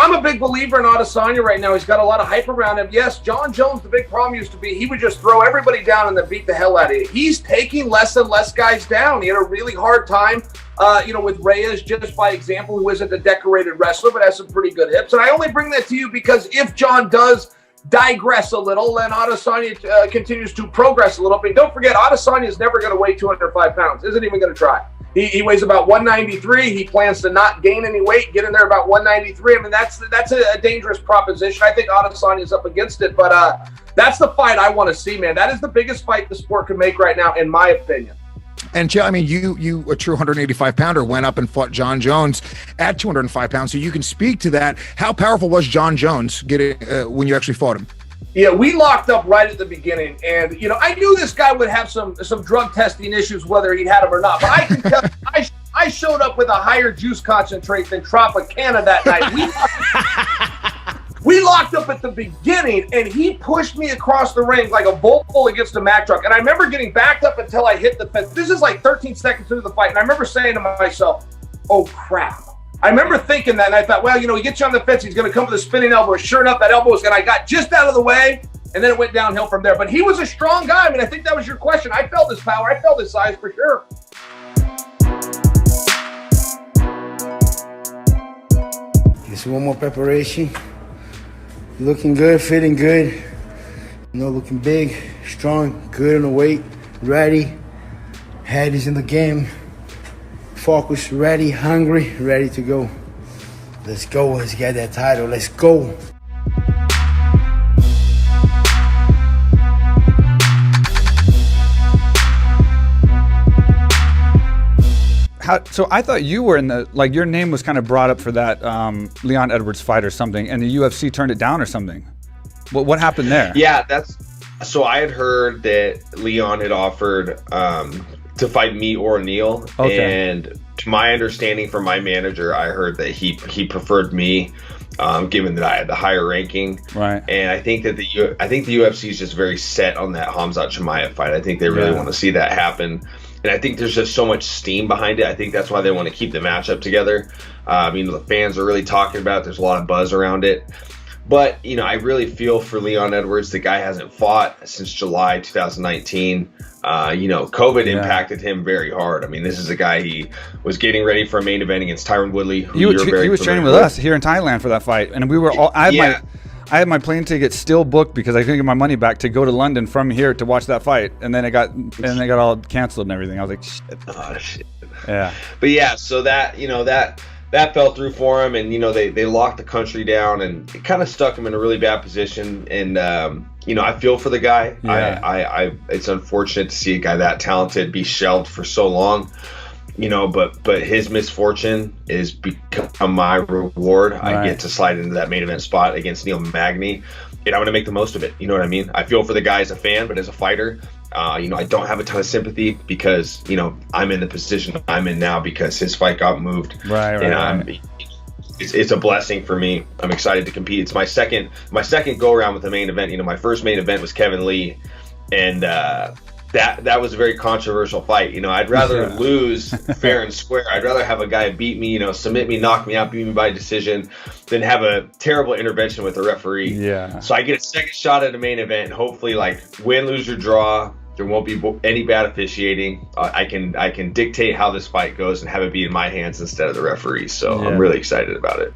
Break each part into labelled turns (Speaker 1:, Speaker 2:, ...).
Speaker 1: I'm a big believer in Adesanya right now. He's got a lot of hype around him. Yes, John Jones, the big problem used to be he would just throw everybody down and then beat the hell out of you. He's taking less and less guys down. He had a really hard time, with Reyes, just by example, who isn't a decorated wrestler, but has some pretty good hips. And I only bring that to you because if John does digress a little, and Adesanya continues to progress a little bit, don't forget, Adesanya is never going to weigh 205 pounds. Isn't even going to try. He weighs about 193. He plans to not gain any weight, get in there about 193. I mean, that's a dangerous proposition. I think Adesanya is up against it, but that's the fight I want to see, man. That is the biggest fight the sport can make right now, in my opinion.
Speaker 2: And Chael, I mean, you a true 185 pounder went up and fought John Jones at 205 pounds. So you can speak to that. How powerful was John Jones getting when you actually fought him?
Speaker 1: Yeah, we locked up right at the beginning, and I knew this guy would have some drug testing issues, whether he'd had them or not. But I can tell I showed up with a higher juice concentrate than Tropicana that night. We locked up at the beginning, and he pushed me across the ring like a Volvo against a Mack truck. And I remember getting backed up until I hit the fence. This is like 13 seconds into the fight, and I remember saying to myself, "Oh crap." I remember thinking that, and I thought, well, he gets you on the fence, he's going to come with a spinning elbow. Sure enough, that elbow was going to, I got just out of the way, and then it went downhill from there. But he was a strong guy. I mean, I think that was your question. I felt his power. I felt his size for sure.
Speaker 3: Just one more preparation. Looking good, fitting good. Looking big, strong, good on the weight, ready. Head is in the game. Focus, ready, hungry, ready to go. Let's go, let's get that title, let's go.
Speaker 4: So I thought you were in your name was kind of brought up for that Leon Edwards fight or something, and the UFC turned it down or something. What happened there?
Speaker 5: Yeah, so I had heard that Leon had offered to fight me or Neil, and to my understanding from my manager, I heard that he preferred me, given that I had the higher ranking.
Speaker 4: Right.
Speaker 5: And I think that the UFC is just very set on that Khamzat Chimaev fight. I think they really want to see that happen. And I think there's just so much steam behind it. I think that's why they want to keep the matchup together. The fans are really talking about it. There's a lot of buzz around it. But, I really feel for Leon Edwards. The guy hasn't fought since July 2019. COVID impacted him very hard. I mean, this is a guy, he was getting ready for a main event against Tyron Woodley.
Speaker 4: He was training with us here in Thailand for that fight. And we were all, I had my plane ticket still booked because I couldn't get my money back to go to London from here to watch that fight, and then it got all canceled and everything. I was like, shit.
Speaker 5: Oh shit.
Speaker 4: Yeah.
Speaker 5: But yeah, so that that fell through for him, and they locked the country down, and it kind of stuck him in a really bad position. And I feel for the guy. Yeah. It's unfortunate to see a guy that talented be shelved for so long. But his misfortune is become my reward. Right. I get to slide into that main event spot against Neil Magny, and I'm going to make the most of it. You know what I mean? I feel for the guy as a fan, but as a fighter, I don't have a ton of sympathy because, I'm in the position I'm in now because his fight got moved.
Speaker 4: Right.
Speaker 5: It's a blessing for me. I'm excited to compete. It's my second go around with the main event. My first main event was Kevin Lee, and that was a very controversial fight. I'd rather lose fair and square. I'd rather have a guy beat me, submit me, knock me out, beat me by decision, than have a terrible intervention with the referee.
Speaker 4: Yeah.
Speaker 5: So I get a second shot at the main event, and hopefully, win, lose, or draw, there won't be any bad officiating. I can dictate how this fight goes and have it be in my hands instead of the referee. So I'm really excited about it.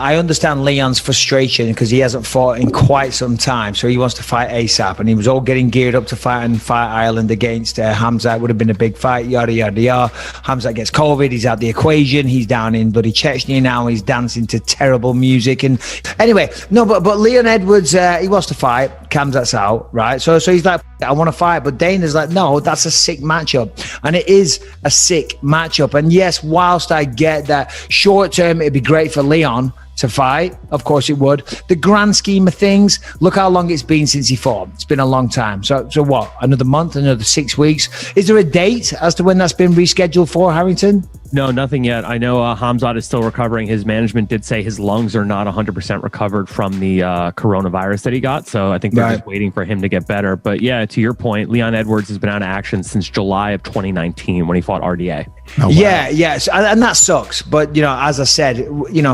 Speaker 6: I understand Leon's frustration because he hasn't fought in quite some time, so he wants to fight ASAP, and he was all getting geared up to fight in Fight Island against Khamzat. Would have been a big fight, yada yada yada. Khamzat gets COVID, he's out the equation, he's down in bloody Chechnya now, he's dancing to terrible music. And anyway, no, but Leon Edwards, he wants to fight. Khamzat's out, right? So he's like, I want to fight, but Dana's like, no, that's a sick matchup, and it is a sick matchup. And yes, whilst I get that short term it'd be great for Leon to fight, of course it would. The grand scheme of things, look how long it's been since he fought. It's been a long time. So what? Another month, another 6 weeks. Is there a date as to when that's been rescheduled for, Harrington?
Speaker 7: No, nothing yet. I know Khamzat is still recovering. His management did say his lungs are not 100% recovered from the coronavirus that he got. So I think they're just waiting for him to get better. But yeah, to your point, Leon Edwards has been out of action since July of 2019 when he fought RDA.
Speaker 6: Oh, wow. Yeah. And that sucks. But, as I said,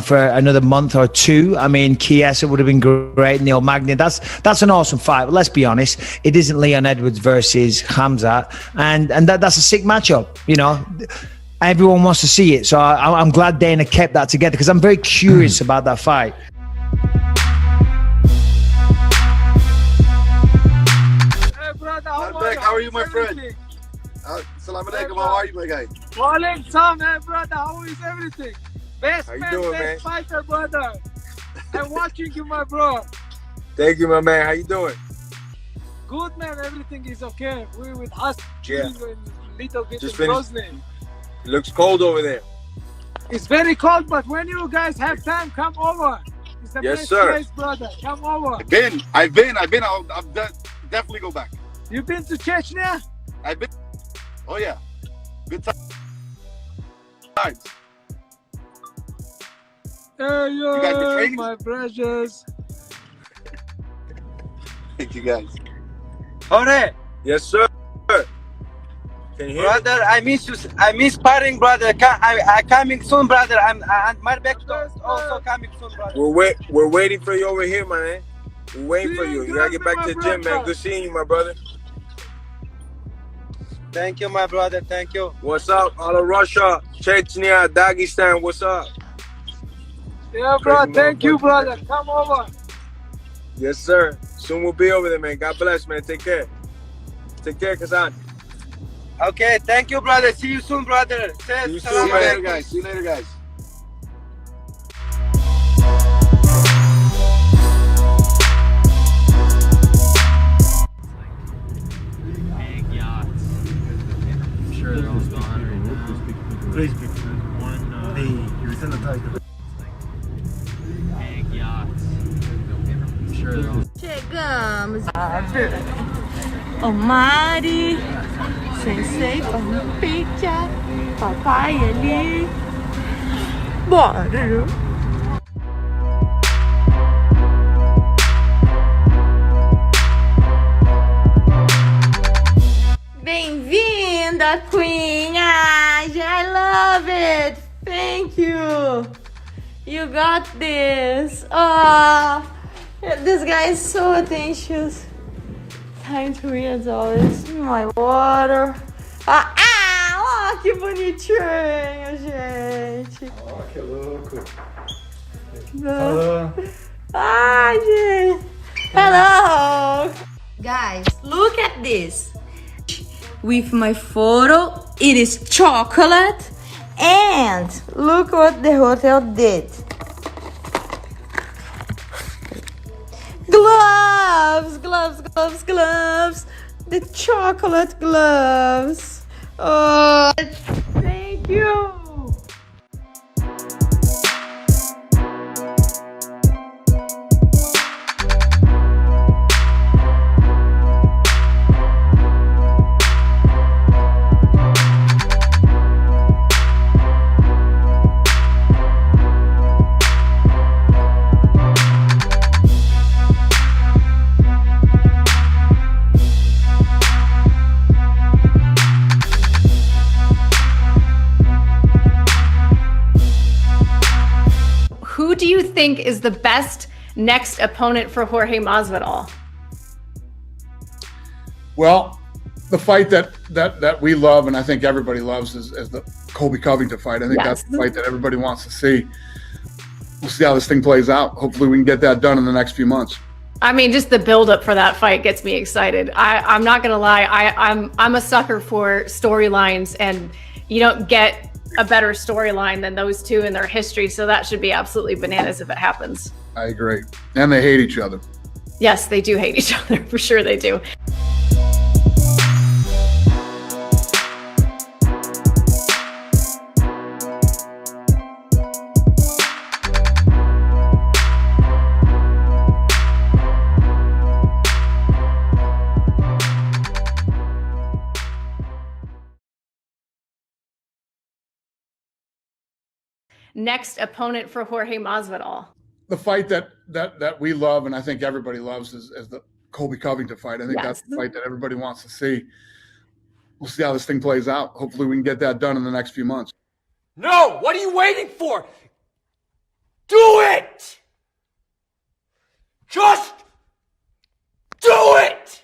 Speaker 6: for another month or two, I mean, Chiesa would have been great. Neil Magny, that's an awesome fight. But let's be honest, it isn't Leon Edwards versus Khamzat. And that's a sick matchup, Everyone wants to see it. So I'm glad Dana kept that together because I'm very curious about that fight.
Speaker 8: Hey, brother,
Speaker 9: how are you, my friend? Salam alaikum, how are you, my guy?
Speaker 8: Walaikum salam, hey, brother, how is everything? Best
Speaker 9: how you
Speaker 8: man,
Speaker 9: doing,
Speaker 8: best
Speaker 9: man?
Speaker 8: fighter, brother. I'm watching you, my bro.
Speaker 9: Thank you, my man. How you doing?
Speaker 8: Good, man, everything is okay. We with us
Speaker 9: Yeah.
Speaker 8: a little bit
Speaker 9: Just
Speaker 8: in
Speaker 9: finished.
Speaker 8: Grozny.
Speaker 9: It looks cold over there.
Speaker 8: It's very cold, but when you guys have time, come over. It's the
Speaker 9: Yes,
Speaker 8: best
Speaker 9: sir.
Speaker 8: place, brother. Come over.
Speaker 9: I've been. I'll definitely go back.
Speaker 8: You been to Chechnya?
Speaker 9: I've been. Oh yeah, good times.
Speaker 8: Hey,
Speaker 9: You guys been training?
Speaker 8: my precious.
Speaker 9: Thank you guys.
Speaker 10: Jorge,
Speaker 9: Yes, sir. Can you hear me?
Speaker 10: brother, I miss you. I miss sparring, brother. I coming soon, brother. And Mairbek also coming soon, brother.
Speaker 9: We're waiting for you over here, man. We're waiting for you. You gotta get back to the gym, man. Good seeing you, my brother.
Speaker 10: Thank you, my brother. Thank you.
Speaker 9: What's up? All of Russia, Chechnya, Dagestan. What's up?
Speaker 8: Yeah, bro.
Speaker 9: Crazy
Speaker 8: Thank you,
Speaker 9: motherfucker.
Speaker 8: brother. Come over.
Speaker 9: Yes, sir. Soon we'll be over there, man. God bless, man. Take care. Take care, Kazan.
Speaker 10: Okay, thank you, brother. See you soon, brother.
Speaker 9: See you
Speaker 10: Salam
Speaker 9: soon, man.
Speaker 10: alaikum.
Speaker 9: Guys. See you later, guys.
Speaker 7: Big yachts. I'm sure they're all gone right now.
Speaker 3: Please, you're in the title.
Speaker 7: Big yachts. I'm sure they're all
Speaker 11: Chegamos. Oh, Mari. Sensei, pizza. Papai ali. Bora. Bem-vinda, Queen. I love it. Thank you. You got this. Oh, this guy is so attention. Time to read as always. My water. Oh, que bonitinho, gente.
Speaker 3: Oh, que louco.
Speaker 11: Hello. Ai, gente. Hello. Guys, look at this. With my photo, it is chocolate. And look what the hotel did. Gloves. The chocolate gloves. Oh, thank you.
Speaker 12: Who do you think is the best next opponent for Jorge Masvidal?
Speaker 13: Well, the fight that we love and I think everybody loves is the Colby Covington fight. I think that's the fight that everybody wants to see. We'll see how this thing plays out. Hopefully we can get that done in the next few months.
Speaker 12: I mean, just the buildup for that fight gets me excited. I'm not gonna lie, I'm a sucker for storylines, and you don't get a better storyline than those two in their history, so that should be absolutely bananas if it happens.
Speaker 13: I agree. And they hate each other.
Speaker 12: Yes, they do hate each other, for sure they do. next opponent for Jorge Masvidal?
Speaker 13: The fight that we love and I think everybody loves is the Colby Covington fight. I think that's the fight that everybody wants to see. We'll see how this thing plays out. Hopefully we can get that done in the next few months.
Speaker 14: No! What are you waiting for? Do it! Just do it!